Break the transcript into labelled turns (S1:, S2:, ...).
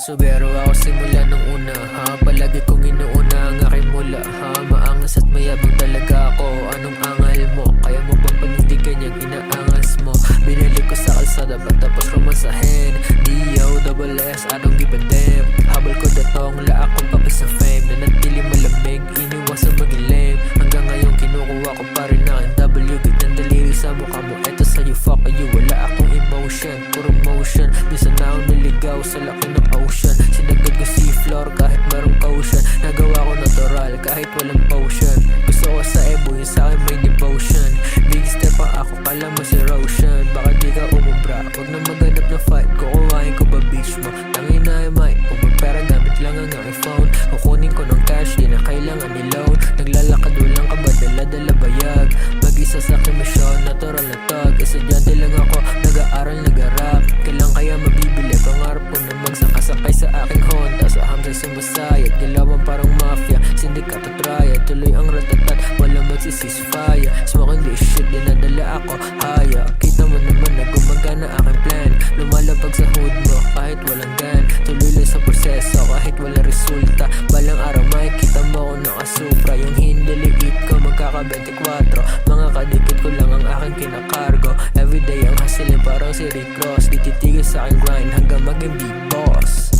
S1: Subero ako simula nung una palagi kong inuuna ang aking mula Maangas at mayabang talaga ako. Anong angal mo? Kaya mo bang panindigan yung inaangas mo? Binili ko sa kalsada patapos romansahin. D-O-double-S, I don't give a damn. Habol ko datong la akong papis sa fame. Nanatili malamig, iniwasan magilim. Hanggang ngayon kinukuha ko pa rin ang NW. Gitang daliri sa mukha mo, eto sa'yo, fuck you. Wala akong emotion, puro motion. Minsan na ako naligaw sa laki ng ocean. Sinagad ko si floor kahit merong caution. Nagawa ko natural kahit walang potion. Gusto ko sa ebo, yung sa'kin may devotion. Big step pa ako, kala mo si Roshan. Baka di ka umubra, wag na maghanap na fight. Kukuhain ko ba bitch mo? Tangin na ay mic, pagpapera gamit lang ang aking phone. Kukunin ko ng cash, di na kailangan ni loan. Naglalakad walang kaba, dala-dala bayag. Mag-isa sa aking misyon, natural na tag. Estudyante lang ako, nag-aaral, nag-rap. Kailan kaya mabibili, pangarap ko na magsakasakay sa aking Honda. Sa hamsay sumasayad, galawan parang mafia. Sindikat at riot, tuloy ang ratatat, walang magsisisfire. Smoking this shit, dinadala ako, haya. Kita mo naman na gumagana aking plan. Lumalapag sa hood mo, kahit walang gan. Tuloy lang sa proseso, kahit walang resulta. Balang araw makikita mo ako nakasupra. Yung hindiliit ko, magkaka-24. Mga kadikit ko lang ang aking kinakargo. Everyday ang hustling parang si Rick Ross. Di titigil sa aking grind hanggang maging big boss.